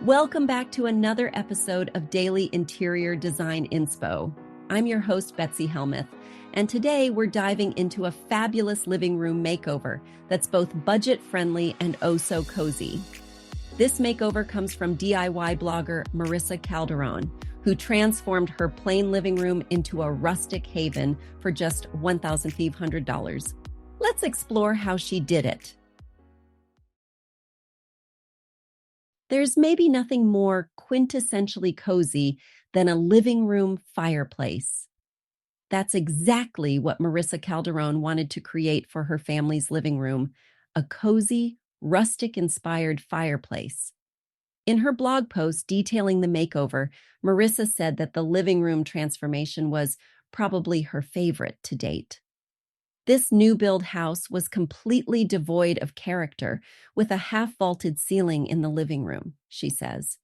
Welcome back to another episode of Daily Interior Design Inspo. I'm your host, Betsy Helmuth, and today we're diving into a fabulous living room makeover that's both budget-friendly and oh so cozy. This makeover comes from DIY blogger Marissa Calderon, who transformed her plain living room into a rustic haven for just $1,500. Let's explore how she did it. There's maybe nothing more quintessentially cozy than a living room fireplace. That's exactly what Marissa Calderon wanted to create for her family's living room, a cozy, rustic-inspired fireplace. In her blog post detailing the makeover, Marissa said that the living room transformation was probably her favorite to date. This new-build house was completely devoid of character, with a half-vaulted ceiling in the living room, she says.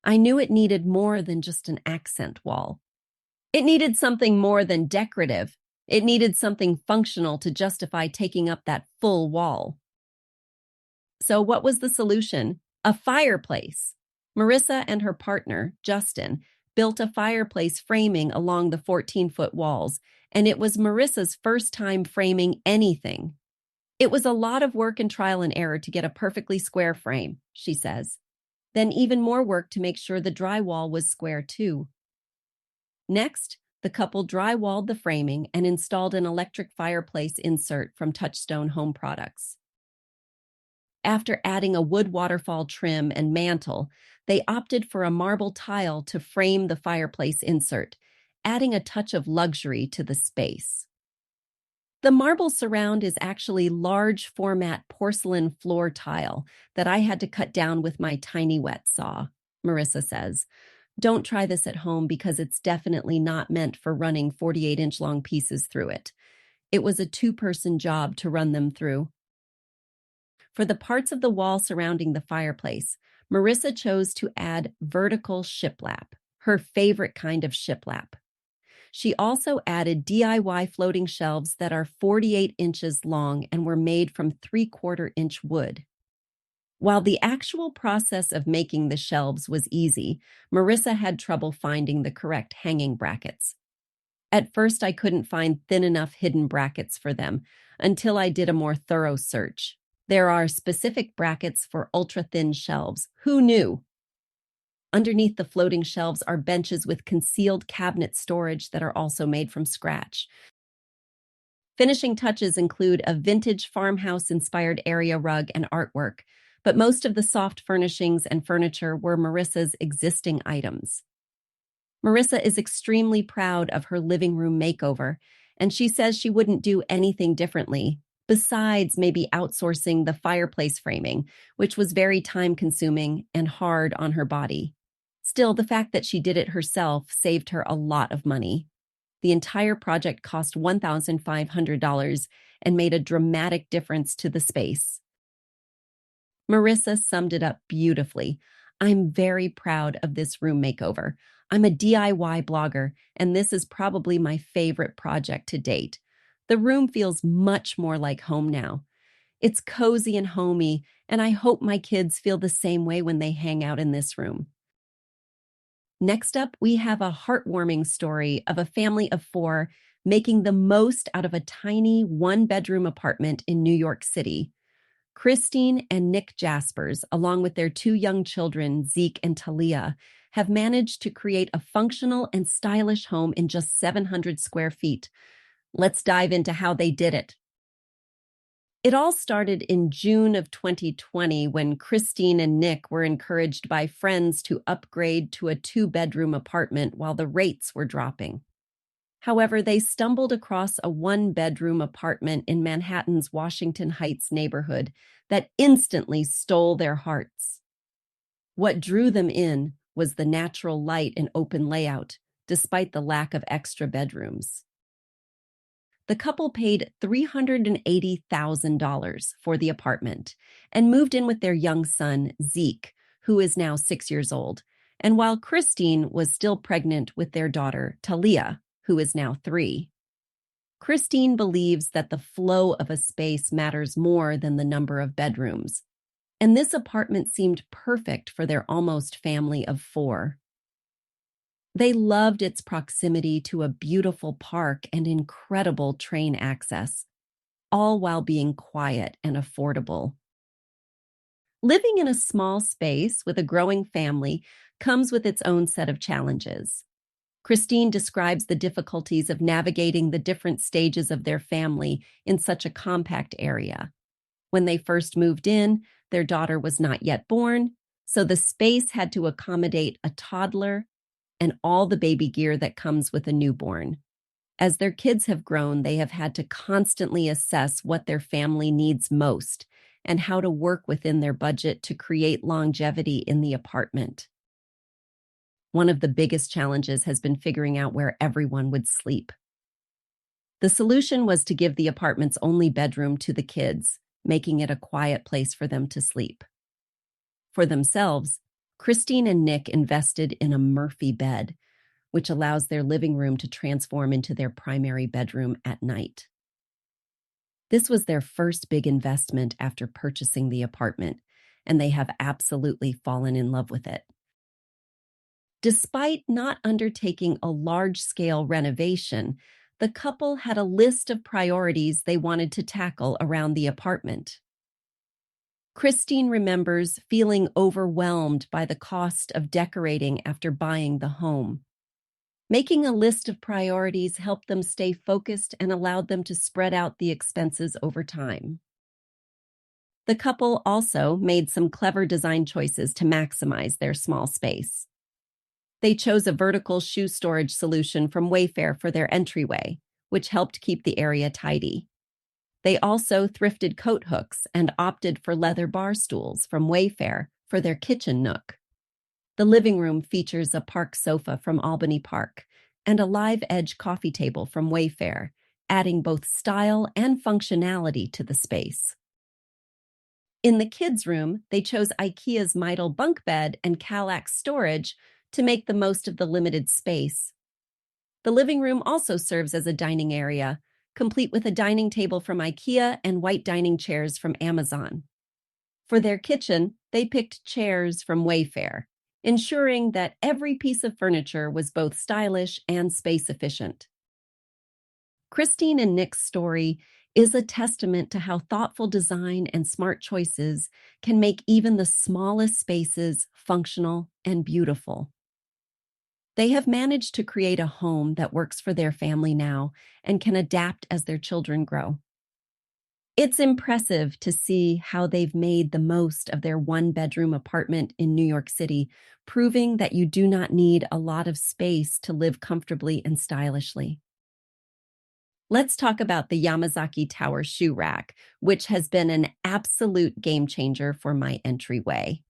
I knew it needed more than just an accent wall. It needed something more than decorative. It needed something functional to justify taking up that full wall. So what was the solution? A fireplace. Marissa and her partner, Justin, built a fireplace framing along the 14-foot walls, and it was Marissa's first time framing anything. It was a lot of work and trial and error to get a perfectly square frame, she says. Then even more work to make sure the drywall was square too. Next, the couple drywalled the framing and installed an electric fireplace insert from Touchstone Home Products. After adding a wood waterfall trim and mantle, they opted for a marble tile to frame the fireplace insert, adding a touch of luxury to the space. The marble surround is actually large format porcelain floor tile that I had to cut down with my tiny wet saw, Marissa says. Don't try this at home because it's definitely not meant for running 48-inch long pieces through it. It was a two-person job to run them through. For the parts of the wall surrounding the fireplace, Marissa chose to add vertical shiplap, her favorite kind of shiplap. She also added DIY floating shelves that are 48 inches long and were made from 3/4-inch wood. While the actual process of making the shelves was easy, Marissa had trouble finding the correct hanging brackets. At first, I couldn't find thin enough hidden brackets for them until I did a more thorough search. There are specific brackets for ultra-thin shelves. Who knew? Underneath the floating shelves are benches with concealed cabinet storage that are also made from scratch. Finishing touches include a vintage farmhouse-inspired area rug and artwork, but most of the soft furnishings and furniture were Marissa's existing items. Marissa is extremely proud of her living room makeover, and she says she wouldn't do anything differently, besides maybe outsourcing the fireplace framing, which was very time-consuming and hard on her body. Still, the fact that she did it herself saved her a lot of money. The entire project cost $1,500 and made a dramatic difference to the space. Marissa summed it up beautifully. I'm very proud of this room makeover. I'm a DIY blogger, and this is probably my favorite project to date. The room feels much more like home now. It's cozy and homey, and I hope my kids feel the same way when they hang out in this room. Next up, we have a heartwarming story of a family of 4 making the most out of a tiny one-bedroom apartment in New York City. Christine and Nick Jaspers, along with their 2 young children, Zeke and Talia, have managed to create a functional and stylish home in just 700 square feet. Let's dive into how they did it. It all started in June of 2020 when Christine and Nick were encouraged by friends to upgrade to a 2-bedroom apartment while the rates were dropping. However, they stumbled across a 1-bedroom apartment in Manhattan's Washington Heights neighborhood that instantly stole their hearts. What drew them in was the natural light and open layout, despite the lack of extra bedrooms. The couple paid $380,000 for the apartment and moved in with their young son, Zeke, who is now 6 years old, and while Christine was still pregnant with their daughter, Talia, who is now 3. Christine believes that the flow of a space matters more than the number of bedrooms. and this apartment seemed perfect for their almost family of 4. They loved its proximity to a beautiful park and incredible train access, all while being quiet and affordable. Living in a small space with a growing family comes with its own set of challenges. Christine describes the difficulties of navigating the different stages of their family in such a compact area. When they first moved in, their daughter was not yet born, so the space had to accommodate a toddler and all the baby gear that comes with a newborn. As their kids have grown, they have had to constantly assess what their family needs most and how to work within their budget to create longevity in the apartment. One of the biggest challenges has been figuring out where everyone would sleep. The solution was to give the apartment's only bedroom to the kids, making it a quiet place for them to sleep. For themselves, Christine and Nick invested in a Murphy bed, which allows their living room to transform into their primary bedroom at night. This was their first big investment after purchasing the apartment, and they have absolutely fallen in love with it. Despite not undertaking a large-scale renovation, the couple had a list of priorities they wanted to tackle around the apartment. Christine remembers feeling overwhelmed by the cost of decorating after buying the home. Making a list of priorities helped them stay focused and allowed them to spread out the expenses over time. The couple also made some clever design choices to maximize their small space. They chose a vertical shoe storage solution from Wayfair for their entryway, which helped keep the area tidy. They also thrifted coat hooks and opted for leather bar stools from Wayfair for their kitchen nook. The living room features a park sofa from Albany Park and a live edge coffee table from Wayfair, adding both style and functionality to the space. In the kids' room, they chose IKEA's Midel bunk bed and Kallax storage to make the most of the limited space. The living room also serves as a dining area, complete with a dining table from IKEA and white dining chairs from Amazon. For their kitchen, they picked chairs from Wayfair, ensuring that every piece of furniture was both stylish and space-efficient. Christine and Nick's story is a testament to how thoughtful design and smart choices can make even the smallest spaces functional and beautiful. They have managed to create a home that works for their family now and can adapt as their children grow. It's impressive to see how they've made the most of their one-bedroom apartment in New York City, proving that you do not need a lot of space to live comfortably and stylishly. Let's talk about the Yamazaki Tower shoe rack, which has been an absolute game changer for my entryway.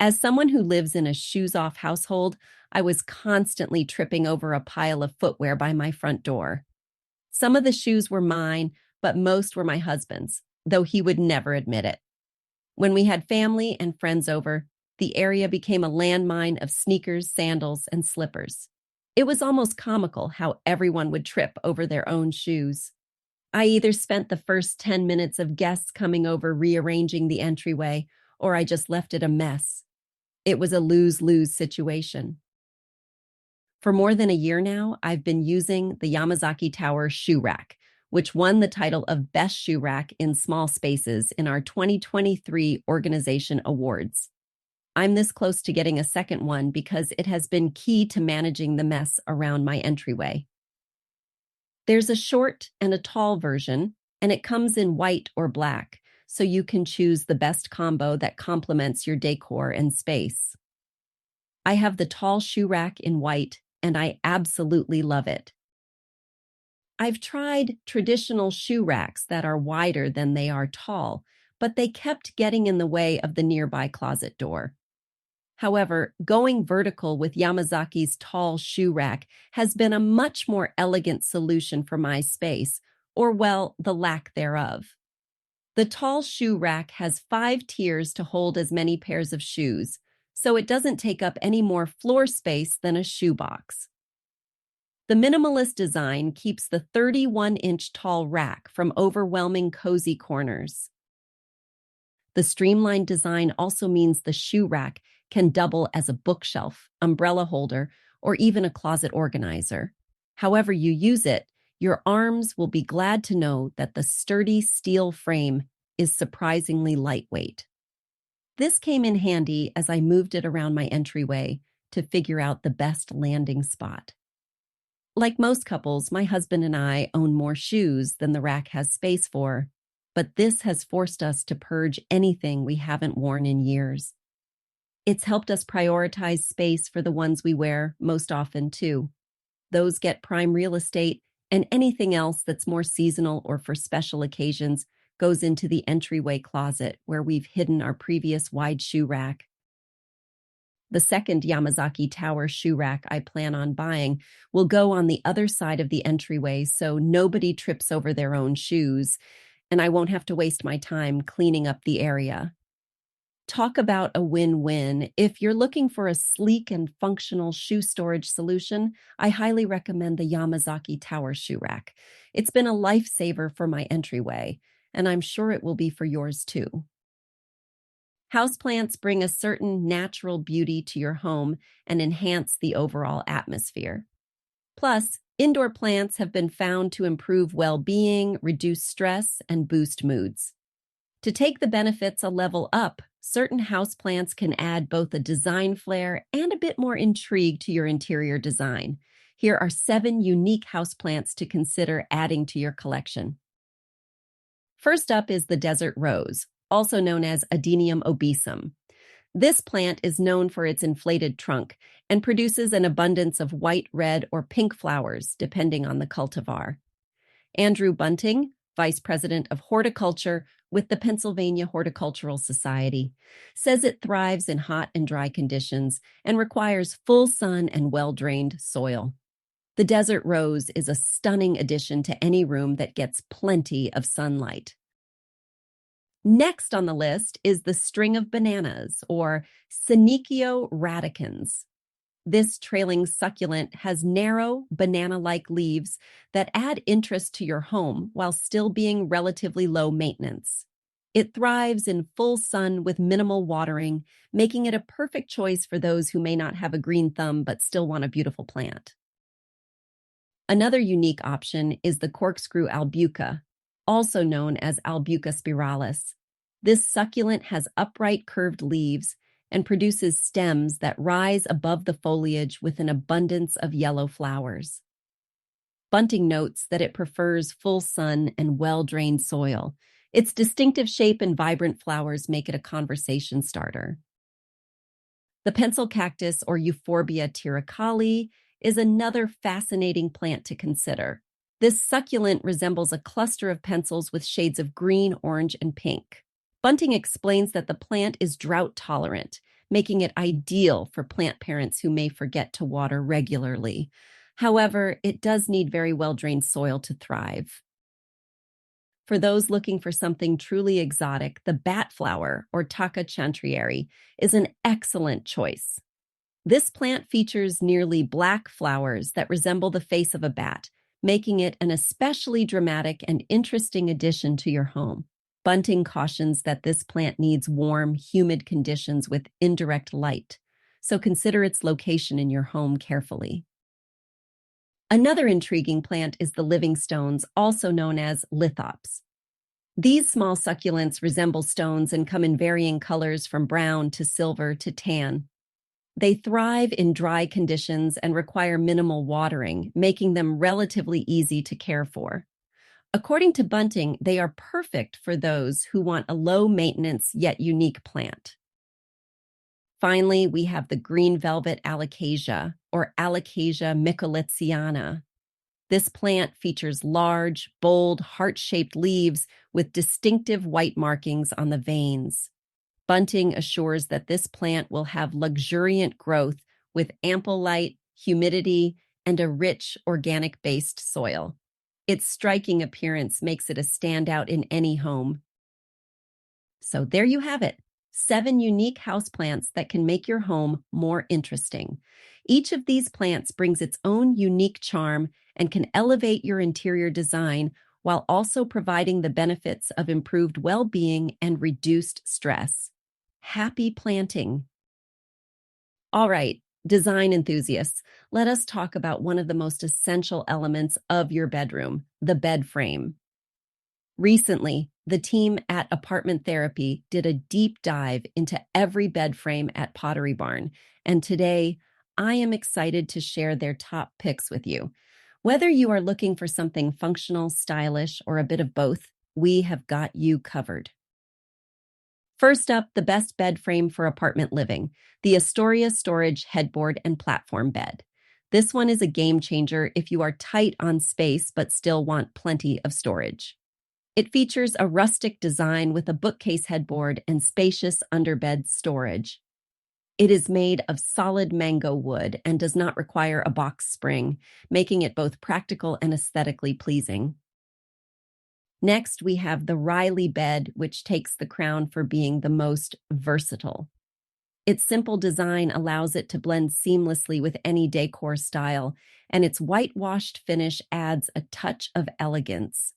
As someone who lives in a shoes-off household, I was constantly tripping over a pile of footwear by my front door. Some of the shoes were mine, but most were my husband's, though he would never admit it. When we had family and friends over, the area became a landmine of sneakers, sandals, and slippers. It was almost comical how everyone would trip over their own shoes. I either spent the first 10 minutes of guests coming over rearranging the entryway, or I just left it a mess. It was a lose-lose situation. For more than a year now, I've been using the Yamazaki Tower shoe rack, which won the title of Best Shoe Rack in Small Spaces in our 2023 organization awards. I'm this close to getting a second one because it has been key to managing the mess around my entryway. There's a short and a tall version, and it comes in white or black, so you can choose the best combo that complements your decor and space. I have the tall shoe rack in white, and I absolutely love it. I've tried traditional shoe racks that are wider than they are tall, but they kept getting in the way of the nearby closet door. However, going vertical with Yamazaki's tall shoe rack has been a much more elegant solution for my space, or well, the lack thereof. The tall shoe rack has 5 tiers to hold as many pairs of shoes, so it doesn't take up any more floor space than a shoebox. The minimalist design keeps the 31-inch tall rack from overwhelming cozy corners. The streamlined design also means the shoe rack can double as a bookshelf, umbrella holder, or even a closet organizer. However you use it, your arms will be glad to know that the sturdy steel frame is surprisingly lightweight. This came in handy as I moved it around my entryway to figure out the best landing spot. Like most couples, my husband and I own more shoes than the rack has space for, but this has forced us to purge anything we haven't worn in years. It's helped us prioritize space for the ones we wear most often, too. Those get prime real estate, and anything else that's more seasonal or for special occasions goes into the entryway closet where we've hidden our previous wide shoe rack. The second Yamazaki Tower shoe rack I plan on buying will go on the other side of the entryway so nobody trips over their own shoes, and I won't have to waste my time cleaning up the area. Talk about a win-win. If you're looking for a sleek and functional shoe storage solution, I highly recommend the Yamazaki Tower shoe rack. It's been a lifesaver for my entryway, and I'm sure it will be for yours too. Houseplants bring a certain natural beauty to your home and enhance the overall atmosphere. Plus, indoor plants have been found to improve well-being, reduce stress, and boost moods. To take the benefits a level up, certain houseplants can add both a design flair and a bit more intrigue to your interior design. Here are 7 unique houseplants to consider adding to your collection. First up is the desert rose, also known as Adenium obesum. This plant is known for its inflated trunk and produces an abundance of white, red, or pink flowers, depending on the cultivar. Andrew Bunting, Vice President of Horticulture with the Pennsylvania Horticultural Society, says it thrives in hot and dry conditions and requires full sun and well-drained soil. The desert rose is a stunning addition to any room that gets plenty of sunlight. Next on the list is the string of bananas, or Senecio radicans. This trailing succulent has narrow, banana-like leaves that add interest to your home while still being relatively low maintenance. It thrives in full sun with minimal watering, making it a perfect choice for those who may not have a green thumb but still want a beautiful plant. Another unique option is the corkscrew albuca, also known as Albuca spiralis. This succulent has upright curved leaves and produces stems that rise above the foliage with an abundance of yellow flowers. Bunting notes that it prefers full sun and well-drained soil. Its distinctive shape and vibrant flowers make it a conversation starter. The pencil cactus, or Euphorbia tyricale, is another fascinating plant to consider. This succulent resembles a cluster of pencils with shades of green, orange, and pink. Bunting explains that the plant is drought tolerant, making it ideal for plant parents who may forget to water regularly. However, it does need very well-drained soil to thrive. For those looking for something truly exotic, the bat flower, or Taka chantrieri, is an excellent choice. This plant features nearly black flowers that resemble the face of a bat, making it an especially dramatic and interesting addition to your home. Bunting cautions that this plant needs warm, humid conditions with indirect light, so consider its location in your home carefully. Another intriguing plant is the living stones, also known as lithops. These small succulents resemble stones and come in varying colors from brown to silver to tan. They thrive in dry conditions and require minimal watering, making them relatively easy to care for. According to Bunting, they are perfect for those who want a low-maintenance yet unique plant. Finally, we have the green velvet alocasia, or Alocasia micholitziana. This plant features large, bold, heart-shaped leaves with distinctive white markings on the veins. Bunting assures that this plant will have luxuriant growth with ample light, humidity, and a rich, organic-based soil. Its striking appearance makes it a standout in any home. So there you have it, 7 unique houseplants that can make your home more interesting. Each of these plants brings its own unique charm and can elevate your interior design while also providing the benefits of improved well-being and reduced stress. Happy planting. All right, design enthusiasts, let us talk about one of the most essential elements of your bedroom, the bed frame. Recently, the team at Apartment Therapy did a deep dive into every bed frame at Pottery Barn, and today I am excited to share their top picks with you. Whether you are looking for something functional, stylish, or a bit of both, we have got you covered. First up, the best bed frame for apartment living, the Astoria Storage Headboard and Platform Bed. This one is a game changer if you are tight on space but still want plenty of storage. It features a rustic design with a bookcase headboard and spacious underbed storage. It is made of solid mango wood and does not require a box spring, making it both practical and aesthetically pleasing. Next, we have the Riley bed, which takes the crown for being the most versatile. Its simple design allows it to blend seamlessly with any decor style, and its whitewashed finish adds a touch of elegance.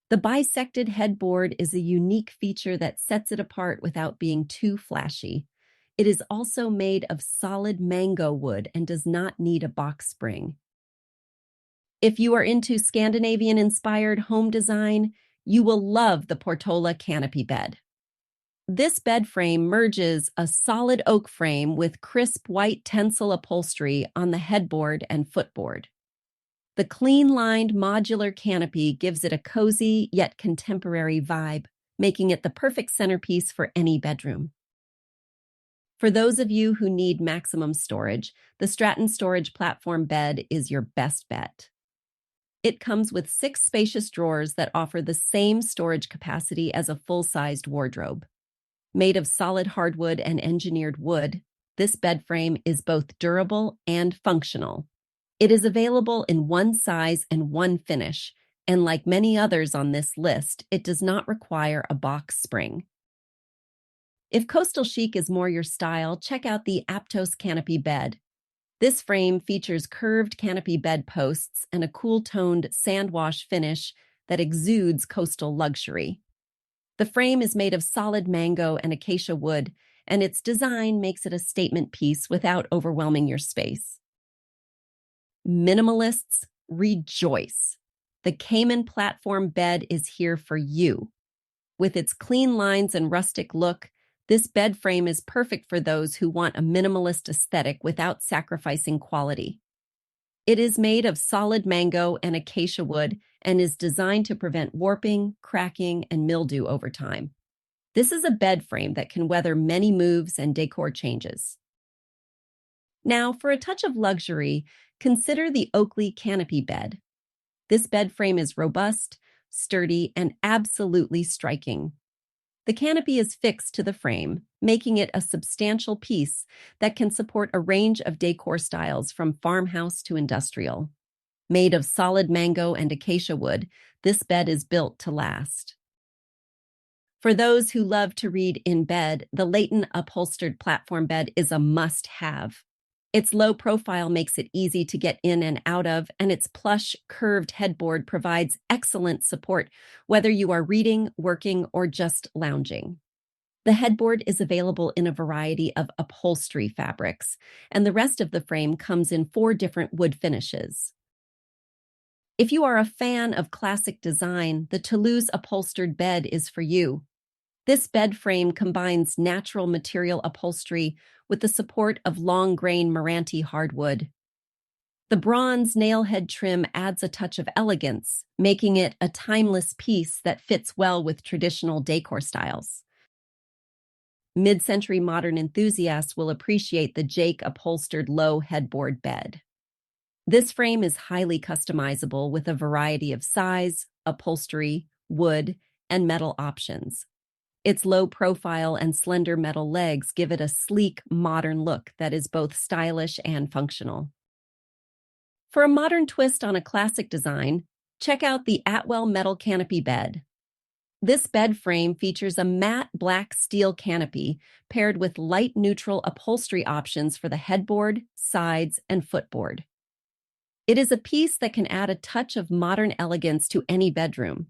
The bisected headboard is a unique feature that sets it apart without being too flashy. It is also made of solid mango wood and does not need a box spring. If you are into Scandinavian-inspired home design, you will love the Portola canopy bed. This bed frame merges a solid oak frame with crisp white tencel upholstery on the headboard and footboard. The clean-lined modular canopy gives it a cozy yet contemporary vibe, making it the perfect centerpiece for any bedroom. For those of you who need maximum storage, the Stratton Storage Platform Bed is your best bet. It comes with 6 spacious drawers that offer the same storage capacity as a full-sized wardrobe. Made of solid hardwood and engineered wood, this bed frame is both durable and functional. It is available in one size and one finish, and like many others on this list, it does not require a box spring. If coastal chic is more your style, check out the Aptos Canopy Bed. This frame features curved canopy bed posts and a cool-toned sandwash finish that exudes coastal luxury. The frame is made of solid mango and acacia wood, and its design makes it a statement piece without overwhelming your space. Minimalists, rejoice! The Cayman Platform Bed is here for you. With its clean lines and rustic look, this bed frame is perfect for those who want a minimalist aesthetic without sacrificing quality. It is made of solid mango and acacia wood and is designed to prevent warping, cracking, and mildew over time. This is a bed frame that can weather many moves and decor changes. Now, for a touch of luxury, consider the Oakley Canopy Bed. This bed frame is robust, sturdy, and absolutely striking. The canopy is fixed to the frame, making it a substantial piece that can support a range of decor styles from farmhouse to industrial. Made of solid mango and acacia wood, this bed is built to last. For those who love to read in bed, the Leighton upholstered platform bed is a must-have. Its low profile makes it easy to get in and out of, and its plush, curved headboard provides excellent support, whether you are reading, working, or just lounging. The headboard is available in a variety of upholstery fabrics, and the rest of the frame comes in 4 different wood finishes. If you are a fan of classic design, the Toulouse upholstered bed is for you. This bed frame combines natural material upholstery with the support of long-grain Meranti hardwood. The bronze nailhead trim adds a touch of elegance, making it a timeless piece that fits well with traditional decor styles. Mid-century modern enthusiasts will appreciate the Jake upholstered low headboard bed. This frame is highly customizable with a variety of size, upholstery, wood, and metal options. Its low profile and slender metal legs give it a sleek, modern look that is both stylish and functional. For a modern twist on a classic design, check out the Atwell Metal Canopy Bed. This bed frame features a matte black steel canopy paired with light neutral upholstery options for the headboard, sides, and footboard. It is a piece that can add a touch of modern elegance to any bedroom.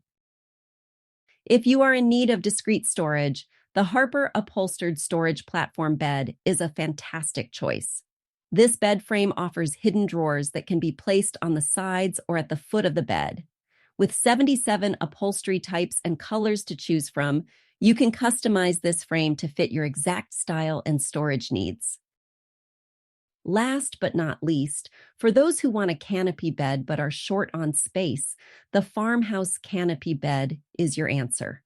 If you are in need of discreet storage, the Harper Upholstered Storage Platform Bed is a fantastic choice. This bed frame offers hidden drawers that can be placed on the sides or at the foot of the bed. With 77 upholstery types and colors to choose from, you can customize this frame to fit your exact style and storage needs. Last but not least, for those who want a canopy bed but are short on space, the Farmhouse Canopy Bed is your answer.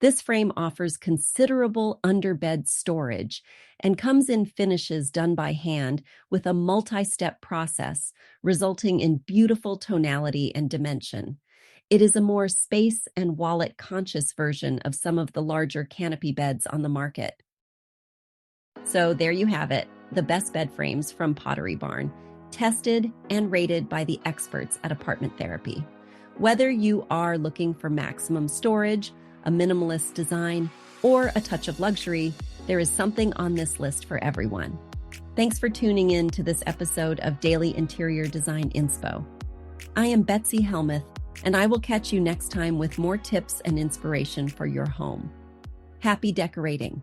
This frame offers considerable underbed storage and comes in finishes done by hand with a multi-step process, resulting in beautiful tonality and dimension. It is a more space and wallet-conscious version of some of the larger canopy beds on the market. So there you have it, the best bed frames from Pottery Barn, tested and rated by the experts at Apartment Therapy. Whether you are looking for maximum storage, a minimalist design, or a touch of luxury, there is something on this list for everyone. Thanks for tuning in to this episode of Daily Interior Design Inspo. I am Betsy Helmuth, and I will catch you next time with more tips and inspiration for your home. Happy decorating!